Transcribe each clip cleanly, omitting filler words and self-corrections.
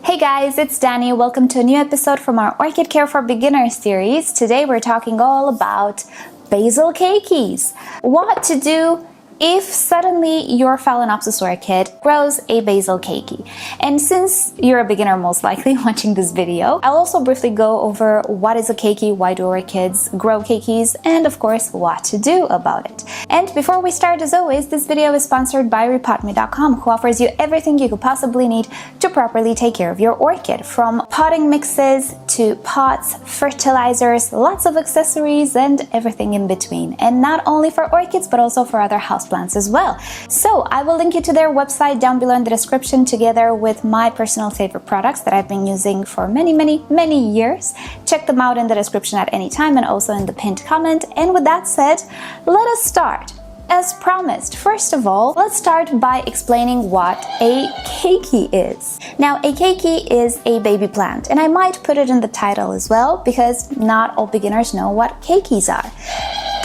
Hey guys, it's Dani. Welcome to a new episode from our Orchid Care for Beginners series. Today we're talking all about Basal Keikis. What to do if suddenly your Phalaenopsis orchid grows a Basal Keiki. And since you're a beginner most likely watching this video, I'll also briefly go over what is a keiki, why do orchids grow keikis, and of course what to do about it. And before we start, as always, this video is sponsored by rePotme.com, who offers you everything you could possibly need to properly take care of your orchid, from potting mixes to pots, fertilizers, lots of accessories, and everything in between. And not only for orchids, but also for other houseplants as well. So I will link you to their website down below in the description, together with my personal favorite products that I've been using for many years. Check them out in the description at any time and also in the pinned comment. And with that said, let us start. As promised, first of all, let's start by explaining what a keiki is. Now, a keiki is a baby plant, and I might put it in the title as well, because not all beginners know what keikis are.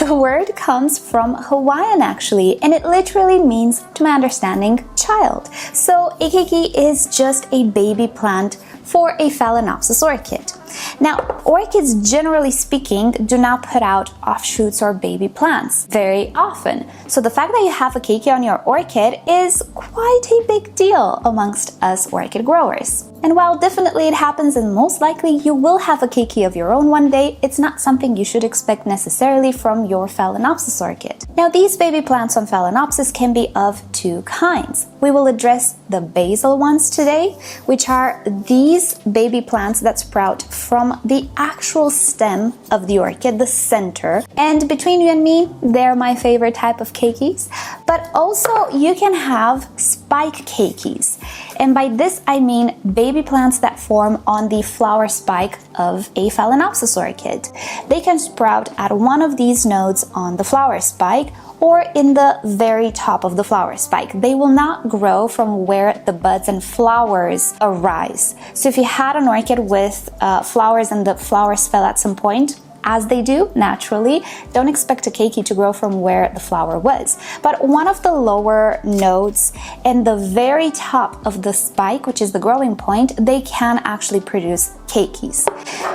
The word comes from Hawaiian actually, and it literally means, to my understanding, child. So a keiki is just a baby plant for a Phalaenopsis orchid. Now, orchids, generally speaking, do not put out offshoots or baby plants very often. So the fact that you have a keiki on your orchid is quite a big deal amongst us orchid growers. And while definitely it happens and most likely you will have a keiki of your own one day, it's not something you should expect necessarily from your Phalaenopsis orchid. Now, these baby plants on Phalaenopsis can be of two kinds. We will address the basal ones today, which are these baby plants that sprout from the actual stem of the orchid, the center. And between you and me, they're my favorite type of keikis. But also you can have spike keikis. And by this I mean baby plants that form on the flower spike of a Phalaenopsis orchid. They can sprout at one of these nodes on the flower spike or in the very top of the flower spike. They will not grow from where the buds and flowers arise. So if you had an orchid with flowers and the flowers fell at some point, as they do naturally, don't expect a keiki to grow from where the flower was. But one of the lower nodes and the very top of the spike, which is the growing point, they can actually produce keikis.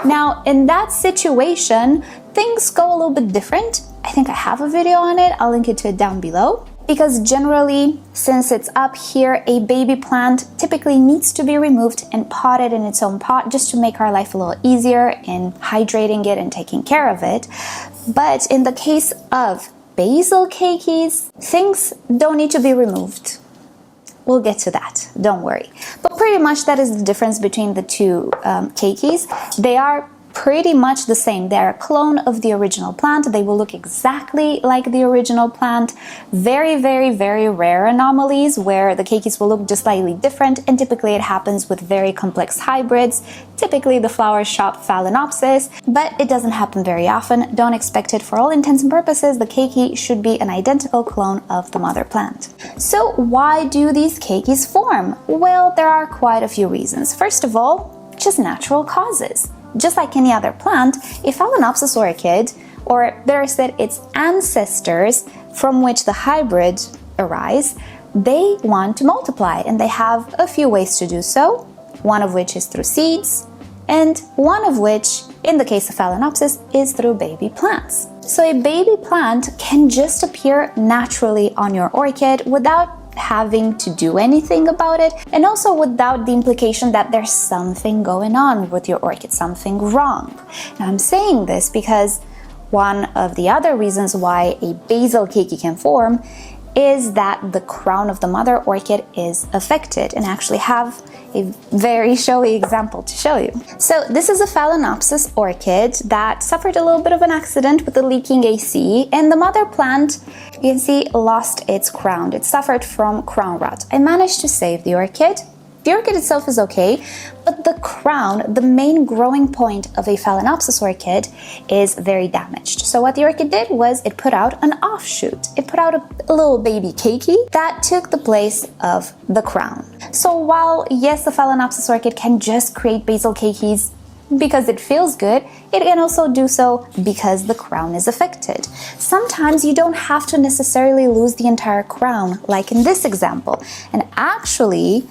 Now, in that situation, things go a little bit different. I think I have a video on it. I'll link it to it down below. Because generally, since it's up here, a baby plant typically needs to be removed and potted in its own pot just to make our life a little easier in hydrating it and taking care of it. But in the case of basal keikis, things don't need to be removed. We'll get to that, don't worry. But pretty much that is the difference between the two keikis. They are pretty much the same. They're a clone of the original plant. They will look exactly like the original plant. Very rare anomalies where the keikis will look just slightly different, and typically it happens with very complex hybrids, typically the flower shop Phalaenopsis, but it doesn't happen very often. Don't expect it. For all intents and purposes, the keiki should be an identical clone of the mother plant. So why do these keikis form? Well, there are quite a few reasons. First of all, just natural causes. Just like any other plant, a Phalaenopsis orchid, or better said, its ancestors from which the hybrid arise, they want to multiply, and they have a few ways to do so, one of which is through seeds, and one of which, in the case of Phalaenopsis, is through baby plants. So a baby plant can just appear naturally on your orchid without having to do anything about it, and also without the implication that there's something going on with your orchid, something wrong. Now, I'm saying this because one of the other reasons why a basal keiki can form is that the crown of the mother orchid is affected, and I actually have a very showy example to show you. So this is a Phalaenopsis orchid that suffered a little bit of an accident with the leaking AC, and the mother plant, you can see, lost its crown. It suffered from crown rot. I managed to save the orchid. The orchid itself is okay, but the crown, the main growing point of a Phalaenopsis orchid, is very damaged. So what the orchid did was it put out an offshoot. It put out a little baby keiki that took the place of the crown. So while, yes, the Phalaenopsis orchid can just create basal keikis because it feels good, it can also do so because the crown is affected. Sometimes you don't have to necessarily lose the entire crown, like in this example. And actually,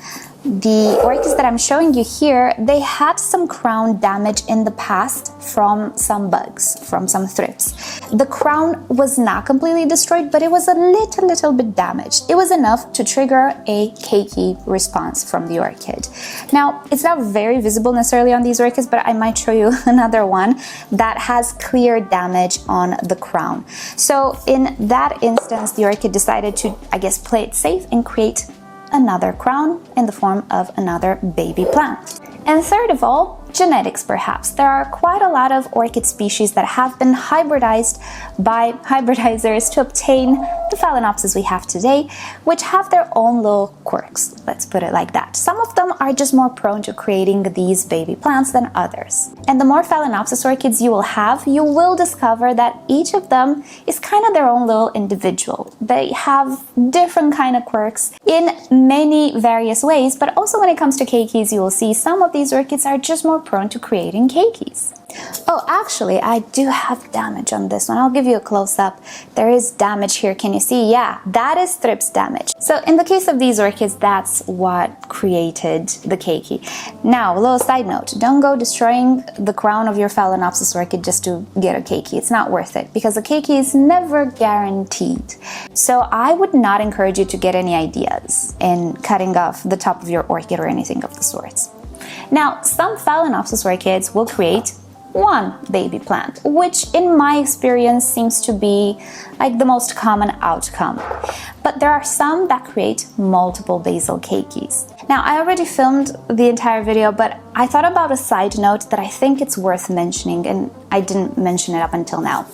The orchids that I'm showing you here, they had some crown damage in the past from some bugs, from some thrips. The crown was not completely destroyed, but it was a little bit damaged. It was enough to trigger a keiki response from the orchid. Now, it's not very visible necessarily on these orchids, but I might show you another one that has clear damage on the crown. So in that instance, the orchid decided to, I guess, play it safe and create another crown in the form of another baby plant. And third of all, genetics perhaps. There are quite a lot of orchid species that have been hybridized by hybridizers to obtain the Phalaenopsis we have today, which have their own little quirks, let's put it like that. Some of them are just more prone to creating these baby plants than others. And the more Phalaenopsis orchids you will have, you will discover that each of them is kind of their own little individual. They have different kind of quirks in many various ways, but also when it comes to keikis, you will see some of these orchids are just more prone to creating keikis. Oh, actually, I do have damage on this one. I'll give you a close-up. There is damage here. Can you see? Yeah, that is thrips damage. So in the case of these orchids, that's what created the keiki. Now, a little side note. Don't go destroying the crown of your Phalaenopsis orchid just to get a keiki. It's not worth it because a keiki is never guaranteed. So I would not encourage you to get any ideas in cutting off the top of your orchid or anything of the sorts. Now, some Phalaenopsis orchids will create one baby plant, which in my experience seems to be like the most common outcome. But there are some that create multiple Basal Keikis. Now, I already filmed the entire video, but I thought about a side note that I think it's worth mentioning, and I didn't mention it up until now.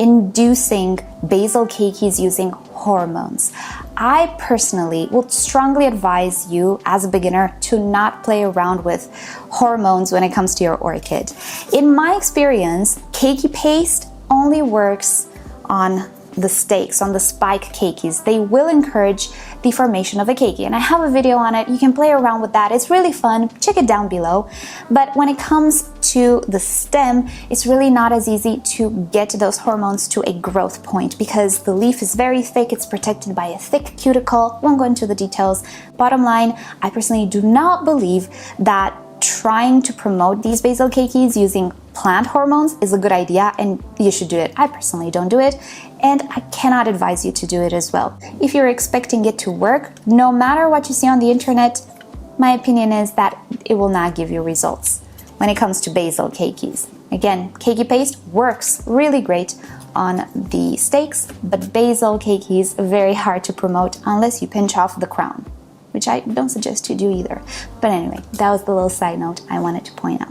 Inducing Basal Keikis using hormones. I personally would strongly advise you as a beginner to not play around with hormones when it comes to your orchid. In my experience, keiki paste only works on the stakes, on the spike keikis. They will encourage the formation of a keiki, and I have a video on it. You can play around with that. It's really fun. Check it down below. But when it comes to the stem, it's really not as easy to get those hormones to a growth point because the leaf is very thick. It's protected by a thick cuticle. Won't go into the details. Bottom line, I personally do not believe that trying to promote these Basal Keikis using plant hormones is a good idea, and you should do it. I personally don't do it, and I cannot advise you to do it as well. If you're expecting it to work, no matter what you see on the internet, my opinion is that it will not give you results when it comes to Basal Keikis. Again, keiki paste works really great on the stakes, but Basal Keikis are very hard to promote unless you pinch off the crown, which I don't suggest you do either. But anyway, that was the little side note I wanted to point out.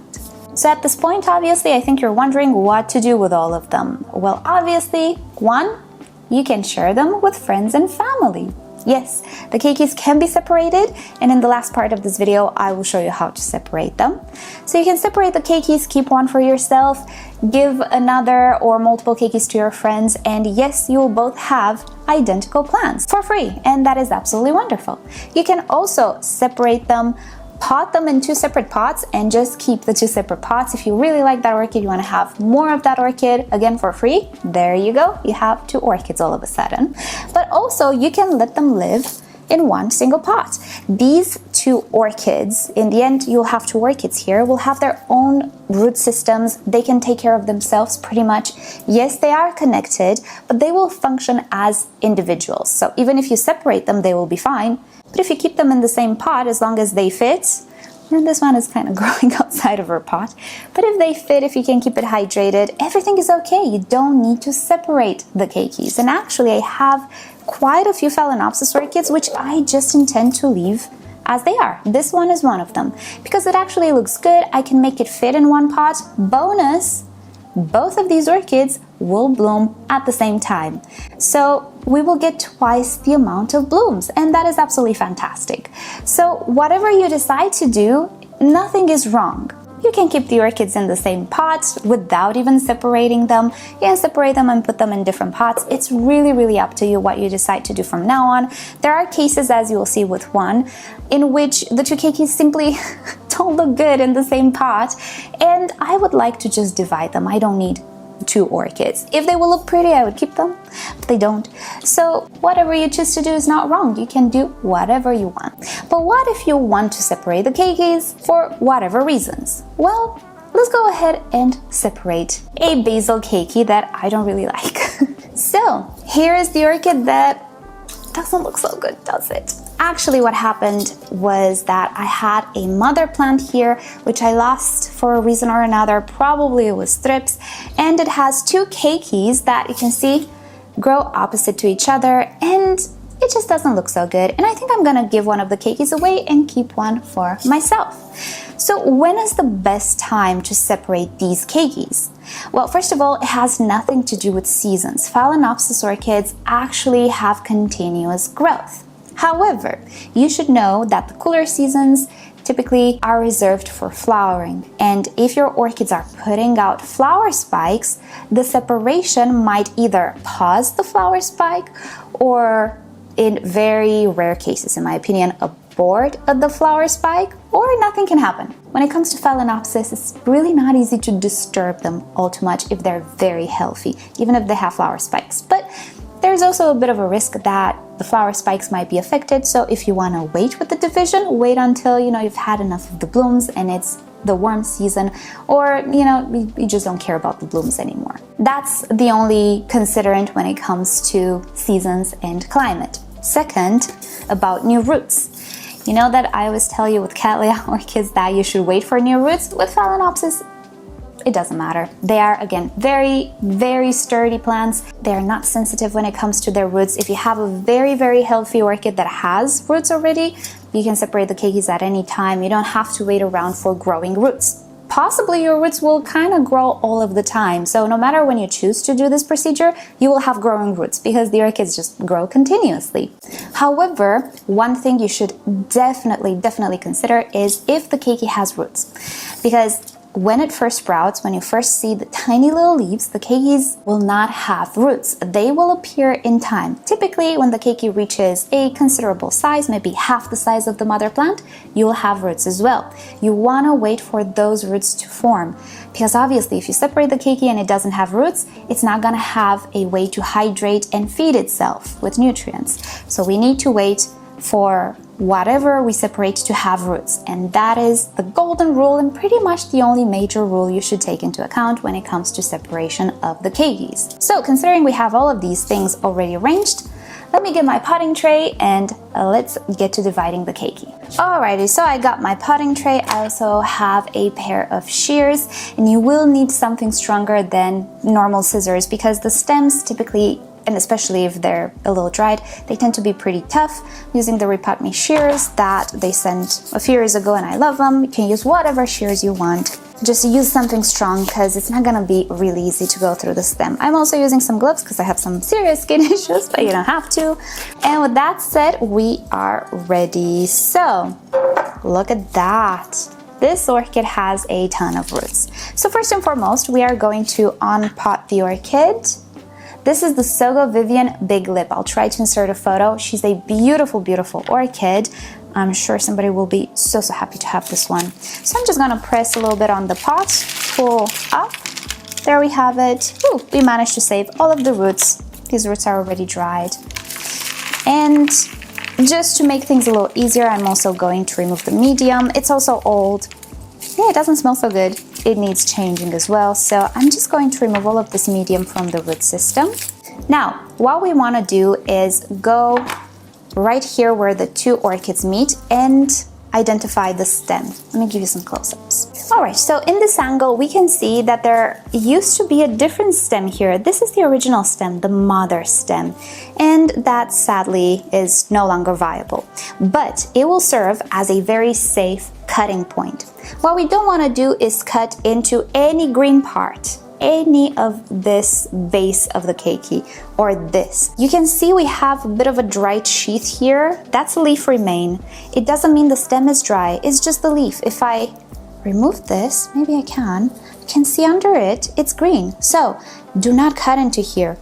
So at this point, obviously, I think you're wondering what to do with all of them. Well, obviously, one, you can share them with friends and family. Yes, the keikis can be separated, and in the last part of this video, I will show you how to separate them. So you can separate the keikis, keep one for yourself, give another or multiple keikis to your friends, and yes, you will both have identical plants for free, and that is absolutely wonderful. You can also separate them, pot them in two separate pots, and just keep the two separate pots. If you really like that orchid, you want to have more of that orchid, again for free, there you go, you have two orchids all of a sudden. But also you can let them live in one single pot. These two orchids, in the end you'll have two orchids here, will have their own root systems. They can take care of themselves pretty much. Yes, they are connected, but they will function as individuals. So even if you separate them, they will be fine. But if you keep them in the same pot, as long as they fit, and this one is kind of growing outside of her pot, but if they fit, if you can keep it hydrated, everything is okay. You don't need to separate the keikis. And actually, I have quite a few Phalaenopsis orchids, which I just intend to leave as they are. This one is one of them. Because it actually looks good, I can make it fit in one pot. Bonus, both of these orchids will bloom at the same time. So we will get twice the amount of blooms, and that is absolutely fantastic. So whatever you decide to do, nothing is wrong. You can keep the orchids in the same pot without even separating them. You can separate them and put them in different pots. It's really up to you what you decide to do from now on. There are cases, as you will see with one, in which the two keikis simply don't look good in the same pot, and I would like to just divide them. I don't need two orchids. If they will look pretty, I would keep them, but they don't. So whatever you choose to do is not wrong. You can do whatever you want. But what if you want to separate the keikis for whatever reasons? Well, let's go ahead and separate a Basal Keiki that I don't really like. So here is the orchid that doesn't look so good, does it? Actually, what happened was that I had a mother plant here, which I lost for a reason or another. Probably it was thrips, and it has two keikis that you can see grow opposite to each other, and it just doesn't look so good. And I think I'm gonna give one of the keikis away and keep one for myself. So when is the best time to separate these keikis? Well, first of all, it has nothing to do with seasons. Phalaenopsis orchids actually have continuous growth. However, you should know that the cooler seasons typically are reserved for flowering. And if your orchids are putting out flower spikes, the separation might either pause the flower spike or, in very rare cases, in my opinion, abort the flower spike, or nothing can happen. When it comes to Phalaenopsis, it's really not easy to disturb them all too much if they're very healthy, even if they have flower spikes. But there's also a bit of a risk that the flower spikes might be affected, so if you want to wait with the division, wait until you've had enough of the blooms and it's the warm season, or you just don't care about the blooms anymore. That's the only considerant when it comes to seasons and climate. Second, about new roots. You know that I always tell you with Cattleya orchids that you should wait for new roots. With Phalaenopsis, it doesn't matter. They are, again, very, very sturdy plants. They are not sensitive when it comes to their roots. If you have a very, very healthy orchid that has roots already, you can separate the keikis at any time. You don't have to wait around for growing roots. Possibly your roots will kind of grow all of the time. So no matter when you choose to do this procedure, you will have growing roots because the orchids just grow continuously. However, one thing you should definitely consider is if the keiki has roots. Because when it first sprouts, when you first see the tiny little leaves, the keikis will not have roots. They will appear in time. Typically, when the keiki reaches a considerable size, maybe half the size of the mother plant, you will have roots as well. You want to wait for those roots to form, because obviously if you separate the keiki and it doesn't have roots, it's not going to have a way to hydrate and feed itself with nutrients. So we need to wait for whatever we separate to have roots, and that is the golden rule and pretty much the only major rule you should take into account when it comes to separation of the keikis. So considering we have all of these things already arranged, let me get my potting tray and let's get to dividing the keiki. Alrighty, so I got my potting tray. I also have a pair of shears, and you will need something stronger than normal scissors because the stems typically, and especially if they're a little dried, they tend to be pretty tough. I'm using the rePotme shears that they sent a few years ago and I love them. You can use whatever shears you want. Just use something strong because it's not gonna be really easy to go through the stem. I'm also using some gloves because I have some serious skin issues, but you don't have to. And with that said, we are ready. So, look at that. This orchid has a ton of roots. So first and foremost, we are going to unpot the orchid. This is the Sogo Vivian Big Lip. I'll try to insert a photo. She's a beautiful, beautiful orchid. I'm sure somebody will be so happy to have this one. So I'm just gonna press a little bit on the pot, pull up. There we have it. Ooh, we managed to save all of the roots. These roots are already dried. And just to make things a little easier, I'm also going to remove the medium. It's also old. Yeah, it doesn't smell so good. It needs changing as well. So I'm just going to remove all of this medium from the root system. Now, what we want to do is go right here where the two orchids meet and identify the stem. Let me give you some close-ups. All right, so in this angle, we can see that there used to be a different stem here. This is the original stem, the mother stem, and that sadly is no longer viable. But it will serve as a very safe cutting point. What we don't want to do is cut into any green part, any of this base of the keiki, or this. You can see we have a bit of a dried sheath here. That's a leaf remain. It doesn't mean the stem is dry, it's just the leaf. If I remove this, maybe I can, you can see under it, it's green. So do not cut into here.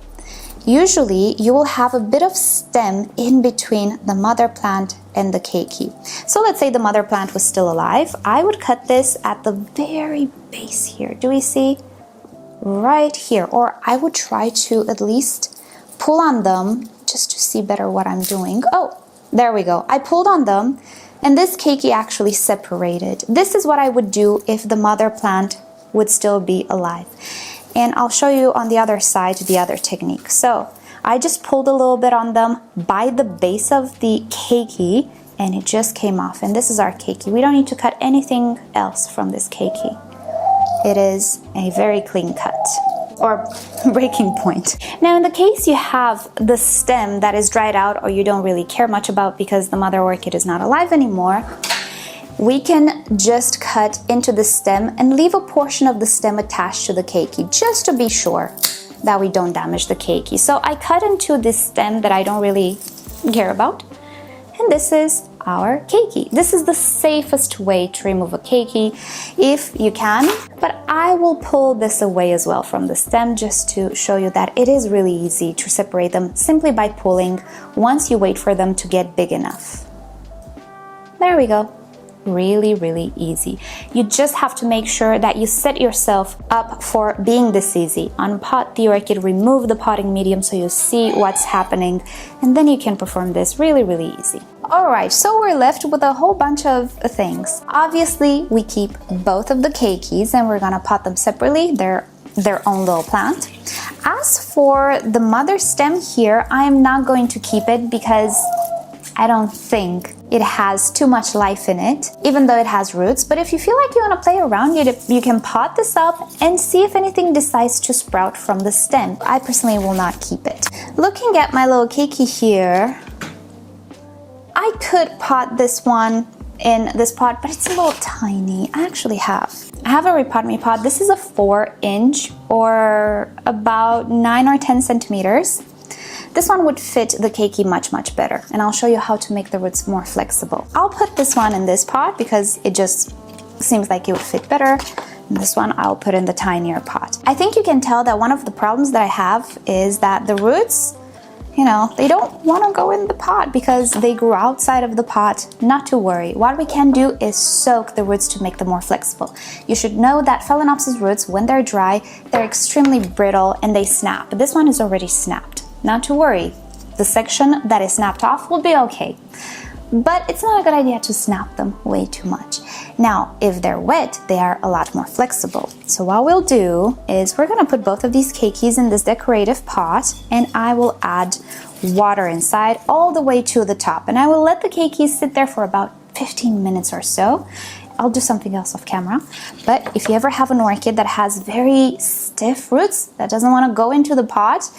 Usually you will have a bit of stem in between the mother plant and the keiki. So let's say the mother plant was still alive. I would cut this at the very base here. Do we see? right here, or I would try to at least pull on them just to see better what I'm doing. Oh, there we go. I pulled on them and this keiki actually separated. This is what I would do if the mother plant would still be alive. And I'll show you on the other side the other technique. So I just pulled a little bit on them by the base of the keiki and it just came off. And this is our keiki. We don't need to cut anything else from this keiki. It is a very clean cut or breaking point. Now in the case you have the stem that is dried out or you don't really care much about because the mother orchid is not alive anymore, we can just cut into the stem and leave a portion of the stem attached to the keiki just to be sure that we don't damage the keiki. So I cut into this stem that I don't really care about, and this is our keiki. This is the safest way to remove a keiki if you can, but I will pull this away as well from the stem just to show you that it is really easy to separate them simply by pulling once you wait for them to get big enough. There we go. Really, really easy. You just have to make sure that you set yourself up for being this easy. Unpot the orchid, remove the potting medium so you see what's happening, and then you can perform this really, really easy. Alright, so we're left with a whole bunch of things. Obviously, we keep both of the keikis and we're gonna pot them separately. They're their own little plant. As for the mother stem here, I am not going to keep it because I don't think it has too much life in it, even though it has roots. But if you feel like you want to play around, you can pot this up and see if anything decides to sprout from the stem. I personally will not keep it. Looking at my little keiki here, I could pot this one in this pot, but it's a little tiny. I have a rePotme pot. This is a 4-inch or about 9 or 10 centimeters. This one would fit the keiki much, much better, and I'll show you how to make the roots more flexible. I'll put this one in this pot because it just seems like it would fit better. And this one I'll put in the tinier pot. I think you can tell that one of the problems that I have is that the roots, they don't want to go in the pot because they grew outside of the pot. Not to worry. What we can do is soak the roots to make them more flexible. You should know that Phalaenopsis roots, when they're dry, they're extremely brittle and they snap. This one is already snapped. Not to worry, the section that is snapped off will be okay. But it's not a good idea to snap them way too much. Now, if they're wet, they are a lot more flexible. So what we'll do is we're gonna put both of these keikis in this decorative pot and I will add water inside all the way to the top. And I will let the keikis sit there for about 15 minutes or so. I'll do something else off camera. But if you ever have an orchid that has very stiff roots that doesn't wanna go into the pot,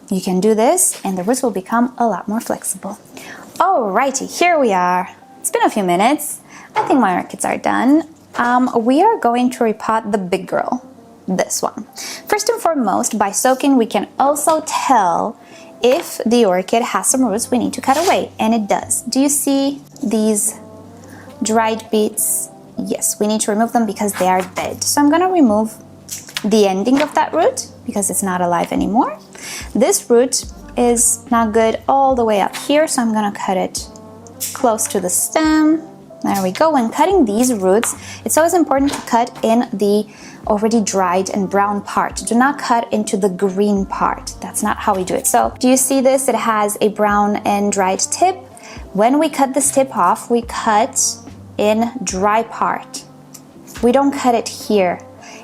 you can do this and the roots will become a lot more flexible. Alrighty, here we are. It's been a few minutes. I think my orchids are done. We are going to repot the big girl, this one. First and foremost, by soaking, we can also tell if the orchid has some roots we need to cut away, and it does. Do you see these dried bits? Yes, we need to remove them because they are dead. So I'm gonna remove the ending of that root because it's not alive anymore. This root is not good all the way up here, so I'm gonna cut it close to the stem. There we go. When cutting these roots, it's always important to cut in the already dried and brown part. Do not cut into the green part. That's not how we do it. So do you see this? It has a brown and dried tip. When we cut this tip off, we cut in dry part. We don't cut it here.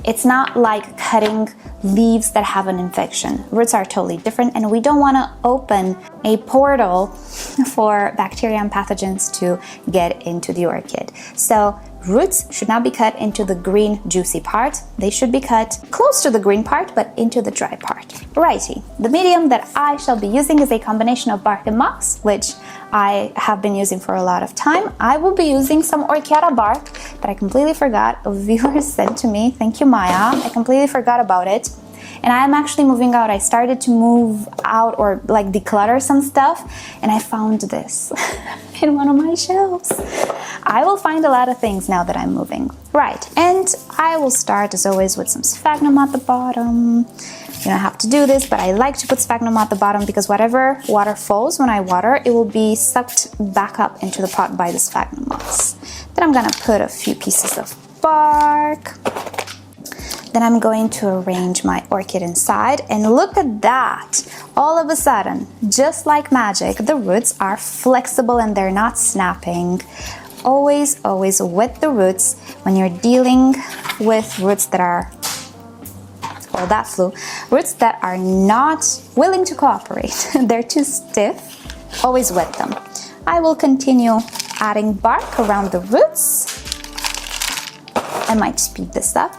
It's not like cutting leaves that have an infection. Roots are totally different, and we don't want to open a portal for bacteria and pathogens to get into the orchid. So roots should not be cut into the green juicy part. They should be cut close to the green part, but into the dry part. Righty, the medium that I shall be using is a combination of bark and moss, which I have been using for a lot of time. I will be using some orchiata bark that I completely forgot. A viewer sent to me. Thank you, Maya. I completely forgot about it. And I am actually moving out. I started to move out or like declutter some stuff, and I found this in one of my shelves. I will find a lot of things now that I'm moving. Right, and I will start as always with some sphagnum at the bottom. You don't have to do this, but I like to put sphagnum at the bottom because whatever water falls when I water, it will be sucked back up into the pot by the sphagnum moss. Then I'm gonna put a few pieces of bark. Then I'm going to arrange my orchid inside, and look at that! All of a sudden, just like magic, the roots are flexible and they're not snapping. Always, always wet the roots when you're dealing with roots that are, well, that flew, roots that are not willing to cooperate. They're too stiff. Always wet them. I will continue adding bark around the roots. I might speed this up.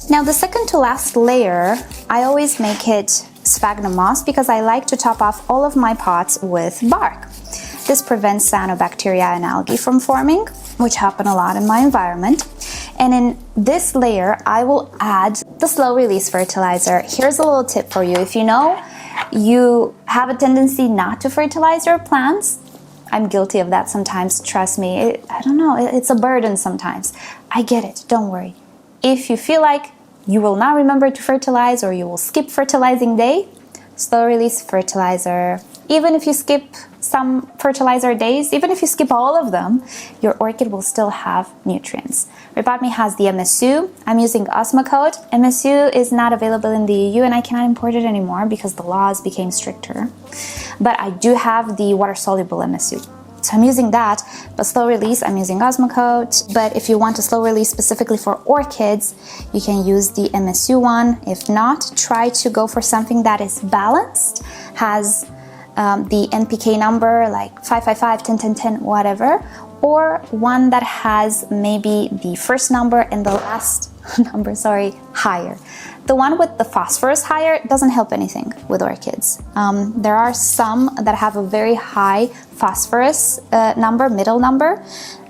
Now the second to last layer, I always make it sphagnum moss because I like to top off all of my pots with bark. This prevents cyanobacteria and algae from forming, which happen a lot in my environment. And in this layer, I will add the slow release fertilizer. Here's a little tip for you. If you know you have a tendency not to fertilize your plants, I'm guilty of that sometimes, trust me. I don't know, it's a burden sometimes. I get it, don't worry. If you feel like you will not remember to fertilize or you will skip fertilizing day, slow release fertilizer. Even if you skip some fertilizer days, even if you skip all of them, your orchid will still have nutrients. rePotme has the MSU. I'm using Osmocote. MSU is not available in the EU and I cannot import it anymore because the laws became stricter. But I do have the water-soluble MSU. So I'm using that, but slow release, I'm using Osmocote. But if you want a slow release specifically for orchids, you can use the MSU one. If not, try to go for something that is balanced, has the NPK number like 555, 10, 10, 10, whatever, or one that has maybe the first number and the last number, higher. The one with the phosphorus higher doesn't help anything with orchids. There are some that have a very high phosphorus number, middle number.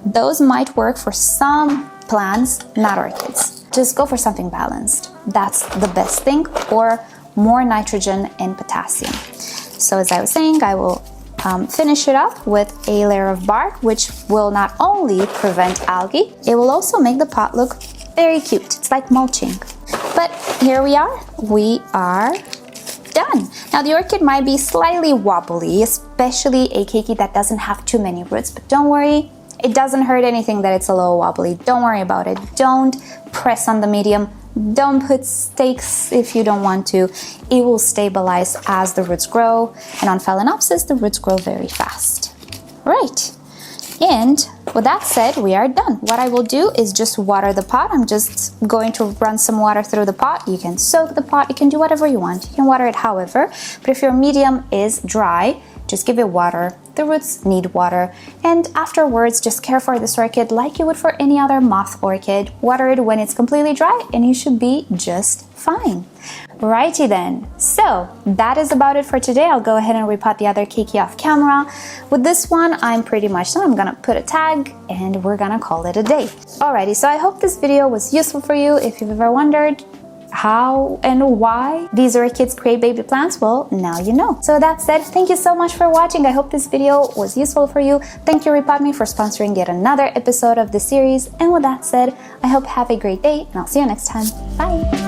Those might work for some plants, not orchids. Just go for something balanced. That's the best thing, or more nitrogen and potassium. So as I was saying, I will finish it up with a layer of bark, which will not only prevent algae, it will also make the pot look very cute. It's like mulching. But here we are done. Now the orchid might be slightly wobbly, especially a keiki that doesn't have too many roots, but don't worry, it doesn't hurt anything that it's a little wobbly. Don't worry about it. Don't press on the medium. Don't put stakes if you don't want to. It will stabilize as the roots grow, and on Phalaenopsis the roots grow very fast. Right. And with that said, we are done. What I will do is just water the pot. I'm just going to run some water through the pot. You can soak the pot, you can do whatever you want. You can water it however, but if your medium is dry, just give it water. The roots need water. And afterwards, just care for this orchid like you would for any other moth orchid. Water it when it's completely dry and you should be just fine. Righty then. So that is about it for today. I'll go ahead and repot the other keiki off camera. With this one, I'm pretty much done. I'm gonna put a tag and we're gonna call it a day. Alrighty, so I hope this video was useful for you. If you've ever wondered how and why these orchids create baby plants, well, now you know. So with that said, thank you so much for watching. I hope this video was useful for you. Thank you rePotme for sponsoring yet another episode of the series. And with that said, I hope you have a great day and I'll see you next time. Bye.